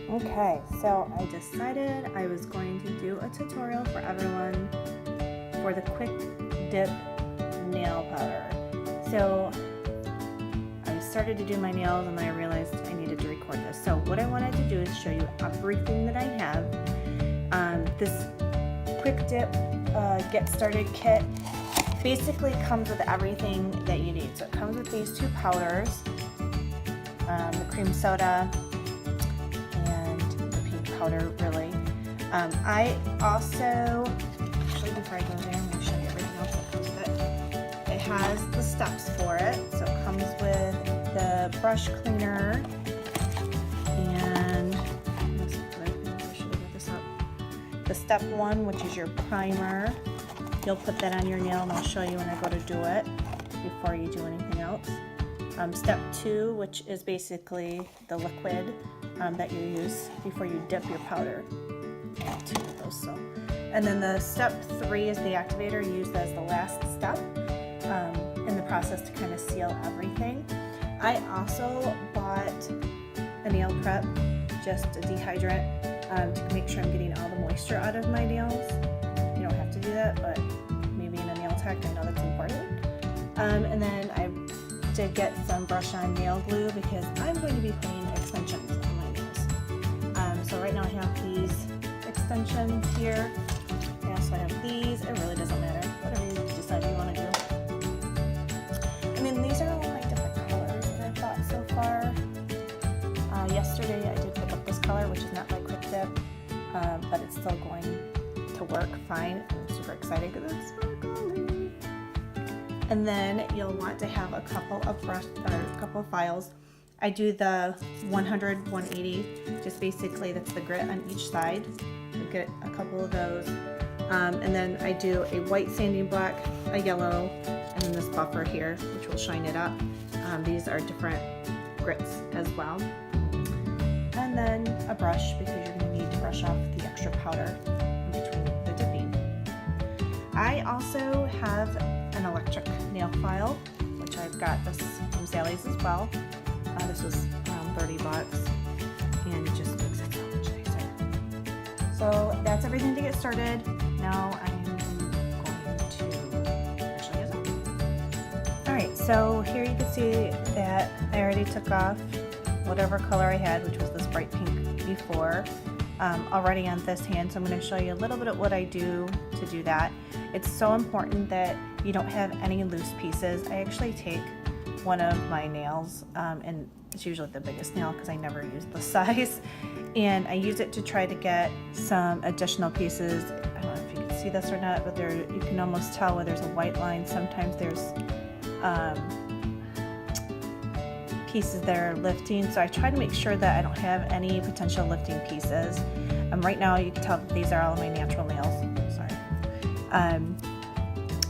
Okay, so I decided I was going to do a tutorial for everyone for the quick dip nail powder. So I started to do my nails and then I realized I needed to record this. So what I wanted to do is show you everything that I have. This quick dip get started kit basically comes with everything that you need. So it comes with these two powders, the cream soda and the pink powder, really. I also, actually before I go there, I'm going to show you everything else that comes with it. It has the steps for it. So it comes with the brush cleaner and I should have got this up. The step one, which is your primer. You'll put that on your nail and I'll show you when I go to do it before you do anything else. Step two, which is basically the liquid that you use before you dip your powder. Two of those, so. And then the step three is the activator, used as the last step in the process to kind of seal everything. I also bought a nail prep, just a dehydrant, to make sure I'm getting all the moisture out of my nails. You don't have to do that, but maybe in a nail tech, I know that's important. And then I did get some brush-on nail glue because I'm going to be putting extensions on my nails. So right now I have these extensions here. I also have these. It really doesn't matter, whatever you decide you want to do. And then these are all my different colors that I've bought so far. Yesterday I did pick up this color, which is not my quick dip, but it's still going to work fine. I'm super excited because it's sparkly. And then you'll want to have a couple of files. I do the 100, 180, just basically that's the grit on each side. You get a couple of those. And then I do a white sanding block, a yellow, and then this buffer here, which will shine it up. These are different grits as well. And then a brush, because you're going to need to brush off the extra powder in between the dipping. I also have an electric nail file, which I've got this from Sally's as well. This was around 30 bucks, and it just makes it so much nicer. So that's everything to get started. Now I'm going to actually use it. Alright, so here you can see that I already took off whatever color I had, which was this bright pink before, already on this hand. So I'm going to show you a little bit of what I do to do that. It's so important that you don't have any loose pieces. I actually take one of my nails, and it's usually the biggest nail because I never use the size, and I use it to try to get some additional pieces. I don't know if you can see this or not, but there you can almost tell where there's a white line. Sometimes there's pieces that are lifting, so I try to make sure that I don't have any potential lifting pieces. Right now you can tell that these are all of my natural nails. Sorry.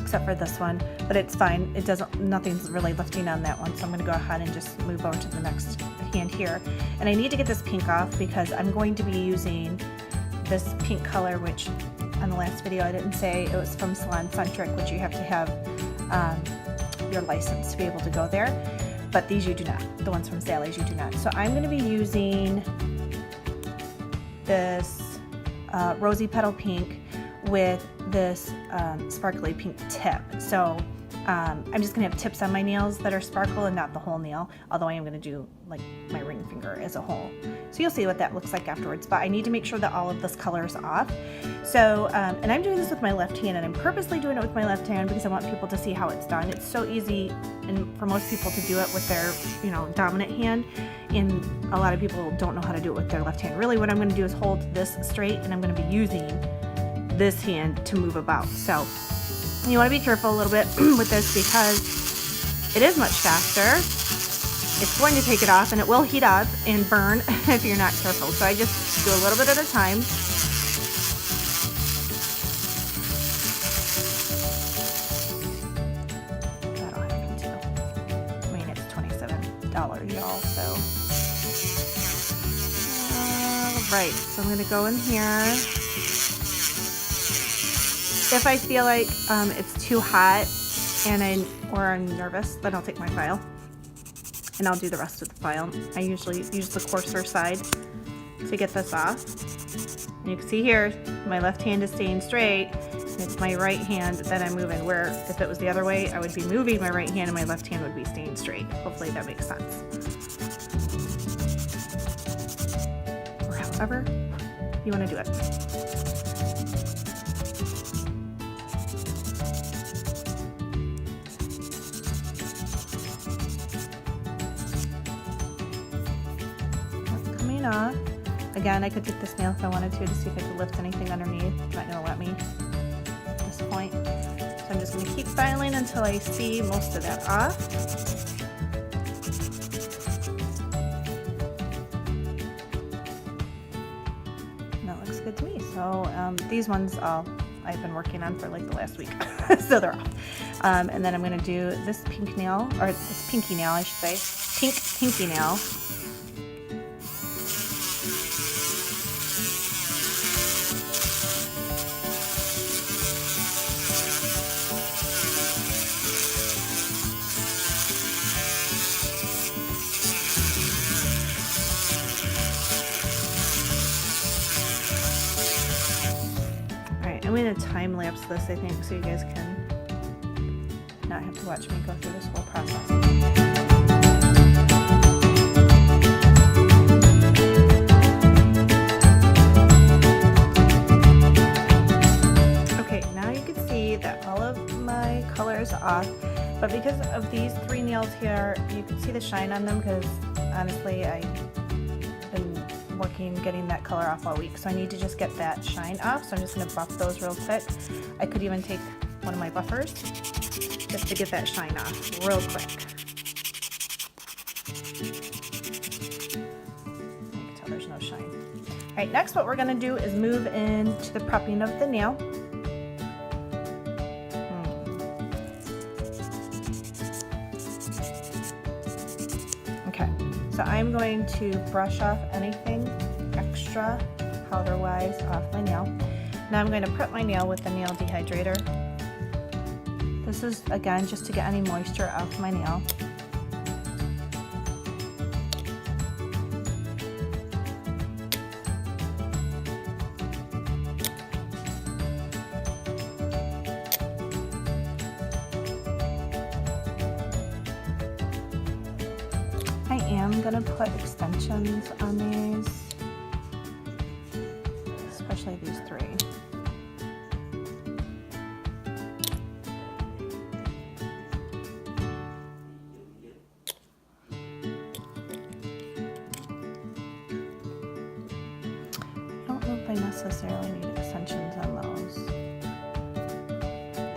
Except for this one, but it's fine. It doesn't, nothing's really lifting on that one, so I'm going to go ahead and just move over to the next hand here. And I need to get this pink off because I'm going to be using this pink color, which on the last video I didn't say it was from Salon Centric, which you have to have your license to be able to go there. But these you do not. The ones from Sally's you do not. So I'm going to be using this rosy petal pink with this sparkly pink tip. So I'm just gonna have tips on my nails that are sparkle and not the whole nail, although I am gonna do like my ring finger as a whole. So you'll see what that looks like afterwards, but I need to make sure that all of this color is off. So, and I'm doing this with my left hand, and I'm purposely doing it with my left hand because I want people to see how it's done. It's so easy and for most people to do it with their, dominant hand, and a lot of people don't know how to do it with their left hand. Really what I'm gonna do is hold this straight, and I'm gonna be using this hand to move about. So you want to be careful a little bit with this because it is much faster. It's going to take it off and it will heat up and burn if you're not careful. So I just do a little bit at a time. That'll happen too. I mean, it's $27, y'all, so. Alright, so I'm going to go in here. If I feel like it's too hot or I'm nervous, then I'll take my file and I'll do the rest of the file. I usually use the coarser side to get this off. And you can see here, my left hand is staying straight. It's my right hand that I'm moving, where if it was the other way, I would be moving my right hand and my left hand would be staying straight. Hopefully that makes sense. Or however you want to do it. That's coming off. Again, I could get this nail if I wanted to see if I could lift anything underneath. It's not going to let me at this point. So I'm just going to keep filing until I see most of that off. And that looks good to me. So these ones I've been working on for like the last week. So they're off. And then I'm going to do this pink nail, or this pinky nail I should say. Pinky nail. I'm going to time lapse this, I think, so you guys can not have to watch me go through this whole process. Okay, now you can see that all of my color is off, but because of these three nails here, you can see the shine on them because honestly I've been working getting that color off all week, so I need to just get that shine off. So I'm just going to buff those real quick. I could even take one of my buffers just to get that shine off real quick. You can tell there's no shine. All right, next what we're going to do is move into the prepping of the nail. Okay, so I'm going to brush off anything extra powder-wise off my nail. Now I'm going to prep my nail with the nail dehydrator. This is, again, just to get any moisture off my nail. I am going to put extensions on these, especially these three. I don't know if I necessarily need extensions on those.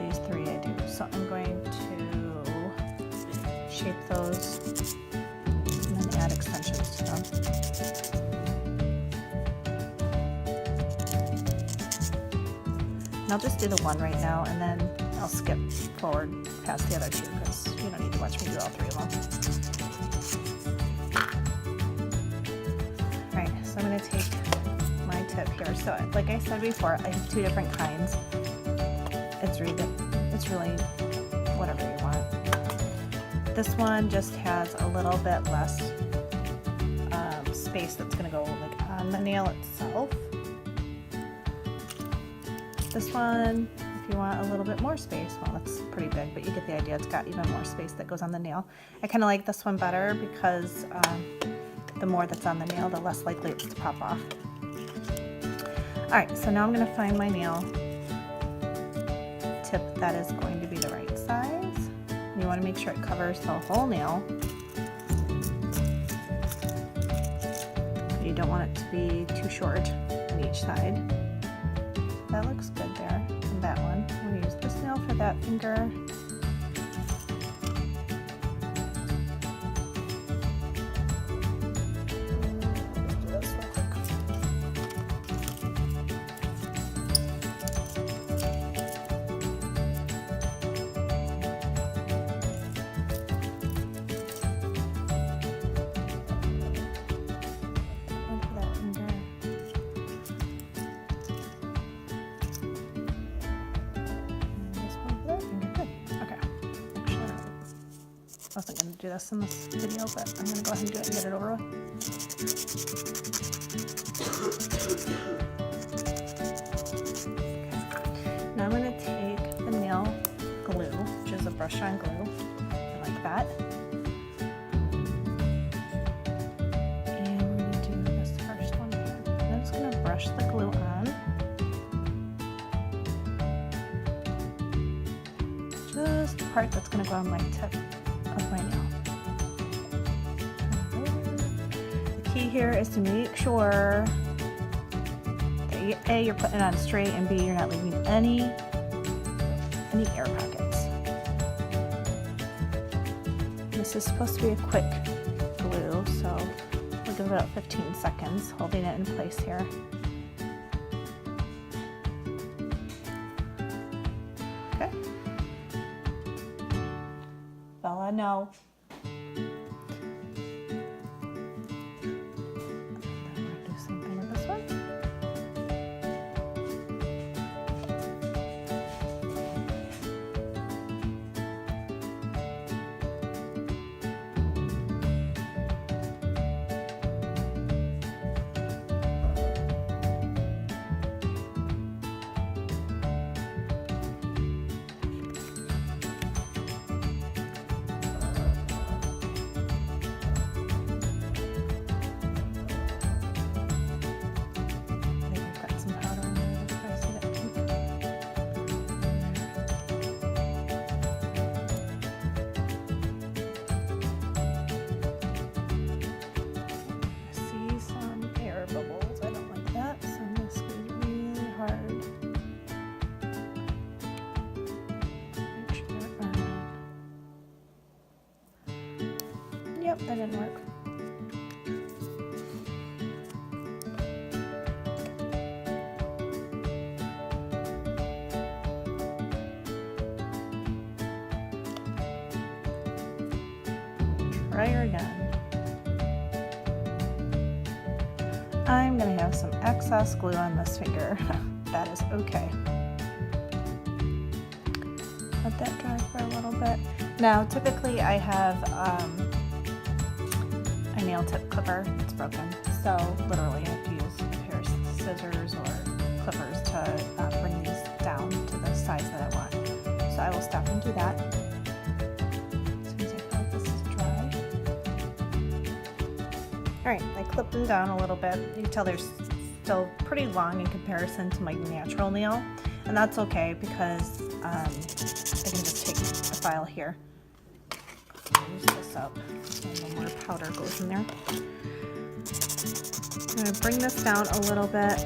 These three I do. So I'm going to shape those and then add extensions to them. And I'll just do the one right now, and then I'll skip forward past the other two because you don't need to watch me do all three of them. Alright, so I'm going to take my tip here. So like I said before, I have two different kinds. It's really whatever you want. This one just has a little bit less space that's going to go like on the nail itself. This one, if you want a little bit more space, well, that's pretty big, but you get the idea. It's got even more space that goes on the nail. I kind of like this one better because the more that's on the nail, the less likely it's to pop off. All right, so now I'm going to find my nail tip that is going to be the right size. You want to make sure it covers the whole nail. You don't want it to be too short on each side. That looks good there. And that one. I'm going to use this nail for that finger. I wasn't going to do this in this video, but I'm going to go ahead and do it and get it over with. part that's going to go on my tip of my nail. The key here is to make sure that A, you're putting it on straight, and B, you're not leaving any air pockets. This is supposed to be a quick glue, so we'll give it about 15 seconds holding it in place here. Okay. Bella, no. Yep, that didn't work. Try her again. I'm going to have some excess glue on this finger. That is okay. Let that dry for a little bit. Now, typically I have a nail tip clipper that's broken, so literally I have to use a pair of scissors or clippers to bring these down to the size that I want. So I will stop and do that as soon as I feel like this is dry. Alright, I clipped them down a little bit. You can tell they're still pretty long in comparison to my natural nail, and that's okay because I can just take a file here. Use this up. A little more powder goes in there. I'm going to bring this down a little bit.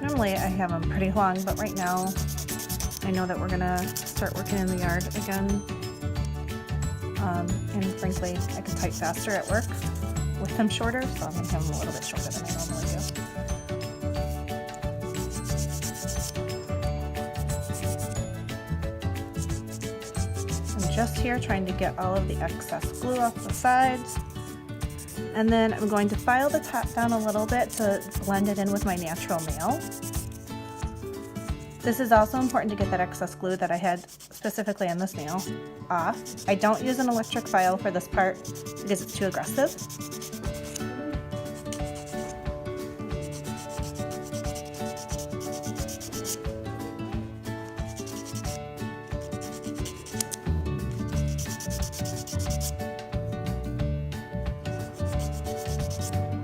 Normally I have them pretty long, but right now I know that we're going to start working in the yard again. And frankly, I can type faster at work with them shorter, so I'm going to have them a little bit shorter than I normally do. I'm just here trying to get all of the excess glue off the sides. And then I'm going to file the top down a little bit to blend it in with my natural nail. This is also important to get that excess glue that I had specifically on this nail off. I don't use an electric file for this part because it's too aggressive.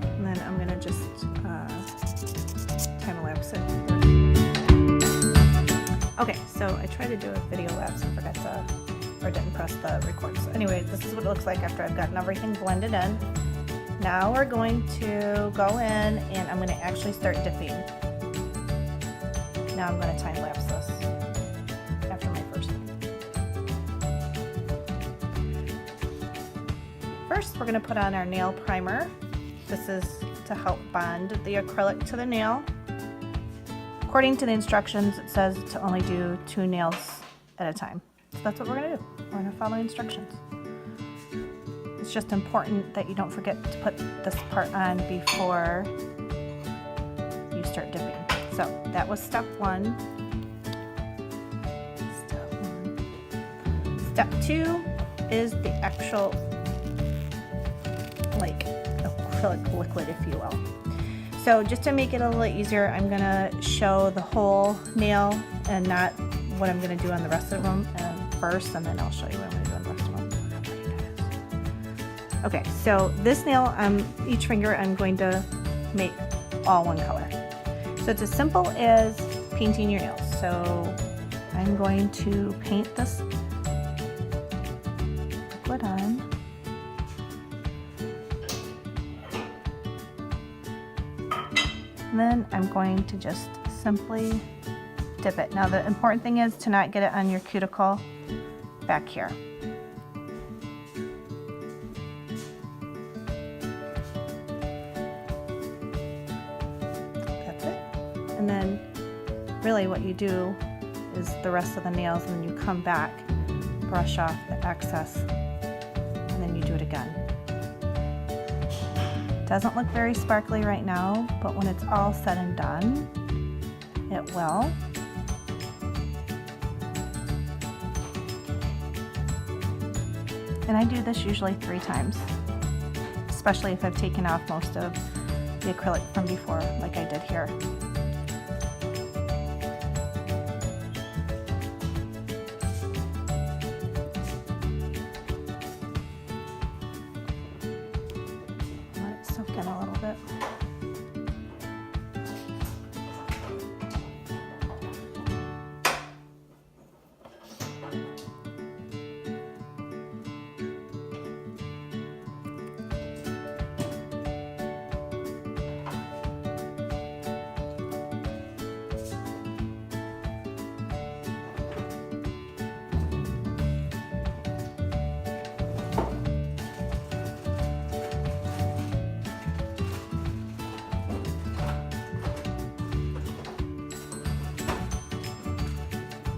And then I'm going to just time lapse it. Okay, so I tried to do a video lapse and forgot to, or didn't press the record. So anyway, this is what it looks like after I've gotten everything blended in. Now we're going to go in and I'm going to actually start dipping. Now I'm going to time lapse this after my first one. First, we're going to put on our nail primer. This is to help bond the acrylic to the nail. According to the instructions, it says to only do 2 nails at a time. So that's what we're going to do. We're going to follow instructions. It's just important that you don't forget to put this part on before you start dipping. So that was step 1. Step 2 is the actual like acrylic liquid, if you will. So just to make it a little easier, I'm gonna show the whole nail and not what I'm going to do on the rest of them first, and then I'll show you what I'm going to do on the rest of them. Okay, so this nail, each finger I'm going to make all one color. So it's as simple as painting your nails. So I'm going to paint this liquid on. And then I'm going to just simply dip it. Now the important thing is to not get it on your cuticle back here. That's it. And then really what you do is the rest of the nails, and then you come back, brush off the excess, and then you do it again. Doesn't look very sparkly right now, but when it's all said and done, it will. And I do this usually 3 times, especially if I've taken off most of the acrylic from before, like I did here. Let it soak in a little bit.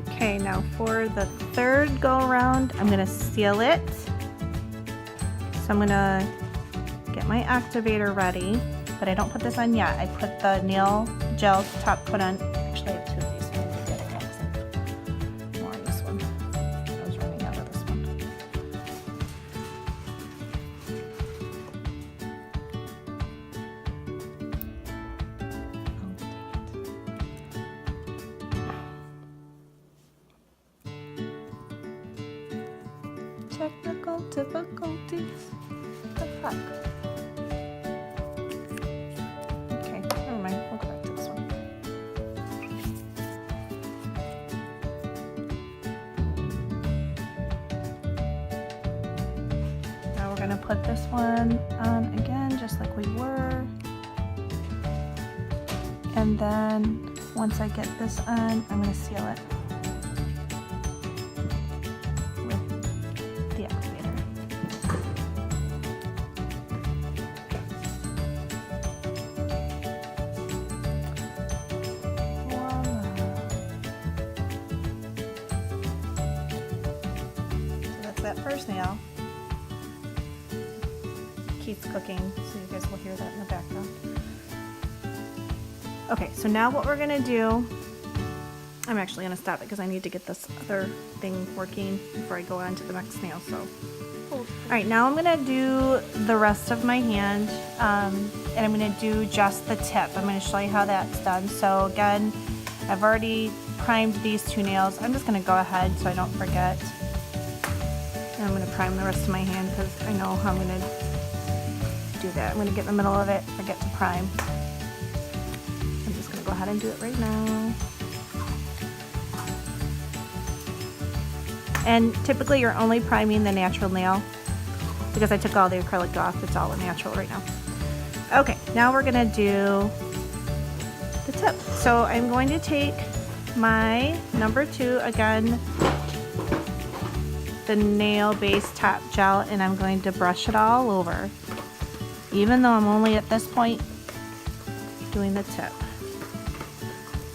Okay, now for the third go around, I'm going to seal it. So I'm going to get my activator ready, but I don't put this on yet. I put the nail gel top coat on. Actually, I have 2 of these, so I'm going to get it more on this one. I was running out of this one. Technical difficulties. What the fuck? Okay, never mind. We'll go back to this one. Now we're going to put this one on again, just like we were. And then once I get this on, I'm going to seal it. That first nail keeps cooking, so you guys will hear that in the background. Okay, so now what we're gonna do, I'm actually gonna stop it because I need to get this other thing working before I go on to the next nail. So, all right, now I'm gonna do the rest of my hand, and I'm gonna do just the tip. I'm gonna show you how that's done. So again, I've already primed these 2 nails. I'm just gonna go ahead so I don't forget. And I'm going to prime the rest of my hand because I know how I'm going to do that. I'm going to get in the middle of it, forget to prime. I'm just going to go ahead and do it right now. And typically you're only priming the natural nail because I took all the acrylic off. It's all natural right now. Okay, now we're going to do the tip. So I'm going to take my number 2 again, the nail base top gel, and I'm going to brush it all over, even though I'm only at this point doing the tip.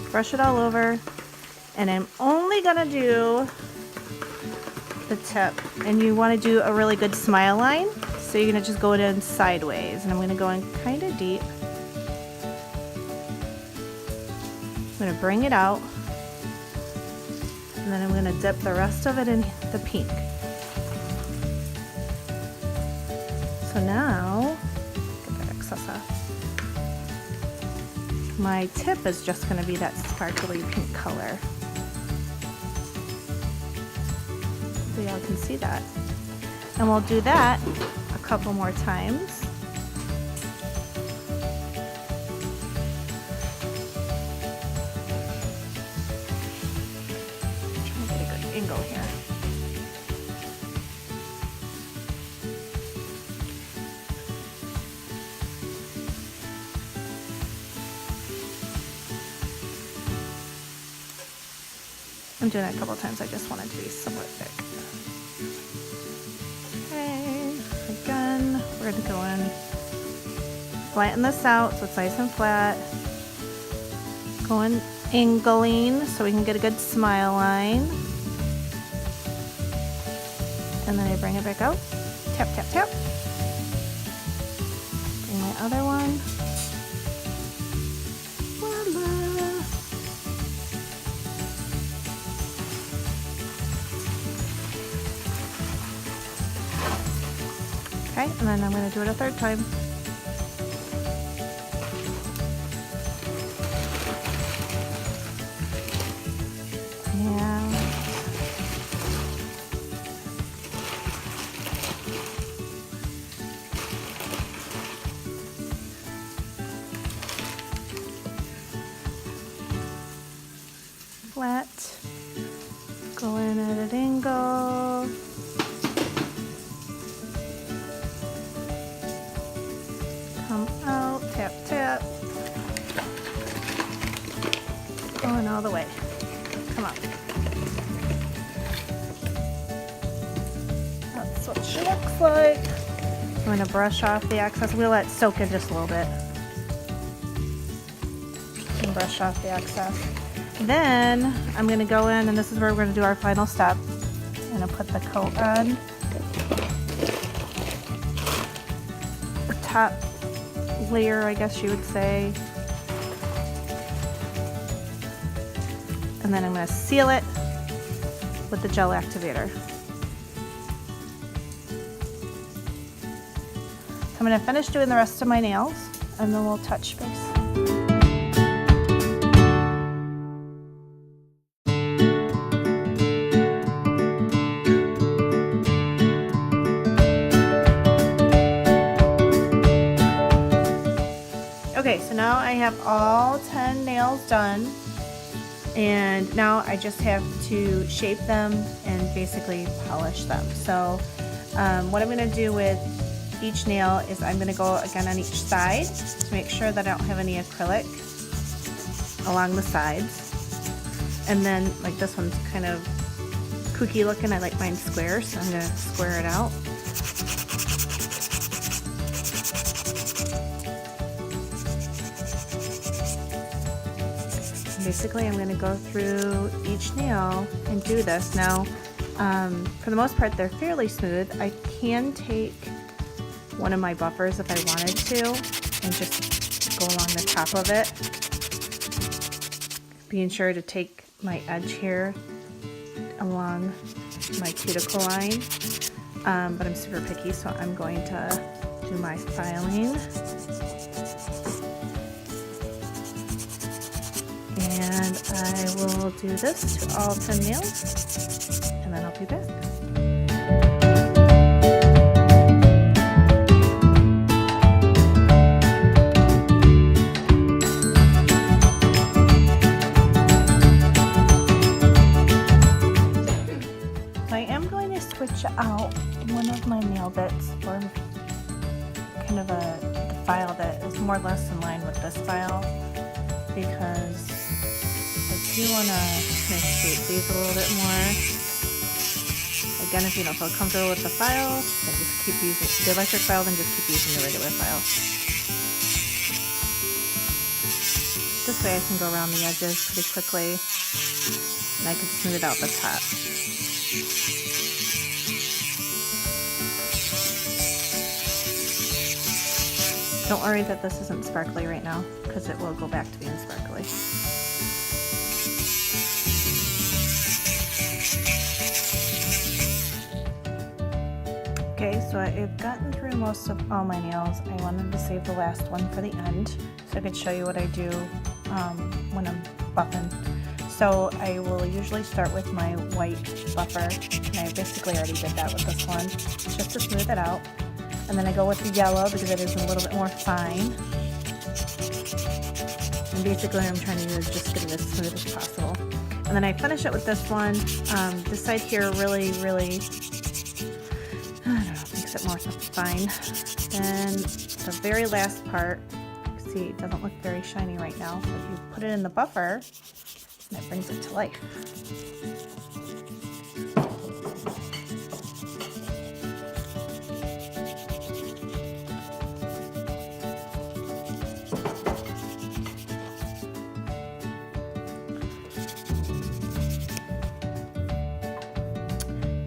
Brush it all over, and I'm only gonna do the tip, and you want to do a really good smile line, so you're gonna just go in sideways, and I'm gonna go in kind of deep. I'm gonna bring it out, and then I'm going to dip the rest of it in the pink. So now, get that excess off. My tip is just going to be that sparkly pink color. so y'all can see that. And we'll do that a couple more times. Trying to get a good angle here. I'm doing it a couple times, I just want it to be somewhat thick. Okay, again, we're gonna go in, flatten this out so it's nice and flat. Going angling so we can get a good smile line. And then I bring it back out, tap, tap, tap. Bring my other one. Okay, and then I'm going to do it a third time. And flat, go in at an angle. Come out, tap, tap. Going all the way. Come on. That's what she looks like. I'm going to brush off the excess. I'm going to let it soak in just a little bit. And brush off the excess. Then I'm going to go in, and this is where we're going to do our final step. I'm going to put the coat on. The top layer, I guess you would say. And then I'm going to seal it with the gel activator. So I'm going to finish doing the rest of my nails and then we'll touch base. Okay, so now I have all 10 nails done, and now I just have to shape them and basically polish them. So what I'm going to do with each nail is I'm going to go again on each side to make sure that I don't have any acrylic along the sides. And then, like, this one's kind of kooky looking. I like mine square, so I'm going to square it out. Basically, I'm going to go through each nail and do this. Now, for the most part, they're fairly smooth. I can take one of my buffers if I wanted to and just go along the top of it. Being sure to take my edge here along my cuticle line. But I'm super picky, so I'm going to do my filing. And I will do this to all 10 nails, and then I'll be back. So I am going to switch out one of my nail bits for kind of a file that is more or less in line with this file, because I do want to kind of shape these a little bit more. Again, if you don't feel comfortable with the file, then just keep using the electric file, then just keep using the regular file. This way I can go around the edges pretty quickly, and I can smooth out the top. Don't worry that this isn't sparkly right now, because it will go back to being sparkly. Okay, so I've gotten through most of all my nails. I wanted to save the last one for the end, so I could show you what I do when I'm buffing. So I will usually start with my white buffer, and I basically already did that with this one, just to smooth it out. And then I go with the yellow because it is a little bit more fine. And basically what I'm trying to do is just get it as smooth as possible. And then I finish it with this one. This side here really, I don't know, makes it more fine. Then the very last part, see, it doesn't look very shiny right now, but you put it in the buffer, and it brings it to life.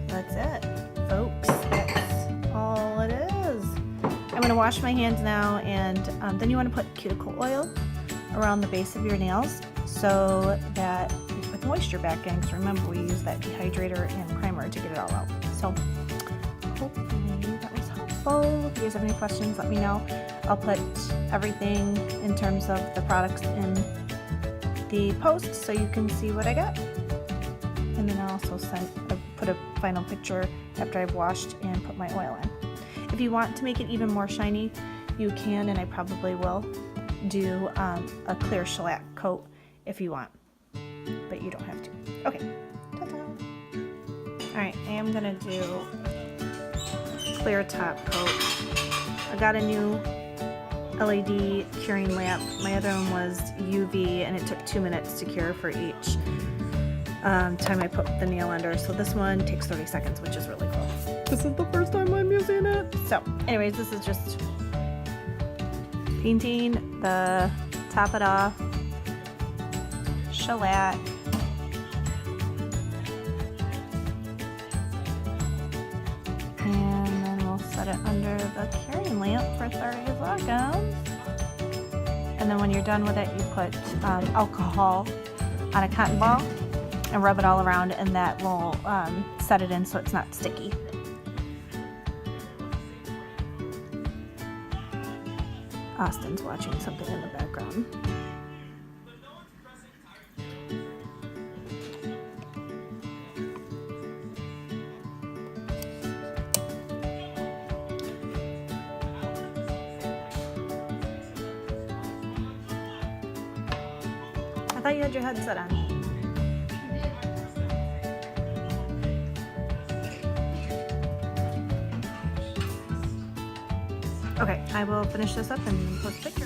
That's it, folks. That's all it is. I'm going to wash my hands now, and then you want to put cuticle oil around the base of your nails so that you put the moisture back in, because remember we use that dehydrator and primer to get it all out. So hopefully that was helpful. If you guys have any questions, let me know. I'll put everything in terms of the products in the post so you can see what I got. And then I'll also put a final picture after I've washed and put my oil in. If you want to make it even more shiny, you can, and I probably will, do a clear shellac coat if you want, but you don't have to. Okay, ta-da! Alright, I am gonna do clear top coat. I got a new LED curing lamp. My other one was UV, and it took 2 minutes to cure for each time I put the nail under. So this one takes 30 seconds, which is really cool. This is the first time I'm using it. So anyways, this is just painting the top it off, shellac, and then we'll set it under the curing lamp for 30 seconds. And then when you're done with it, you put alcohol on a cotton ball and rub it all around, and that will set it in so it's not sticky. Austin's watching something in the background. I thought you had your headset on. Okay, I will finish this up and post a picture.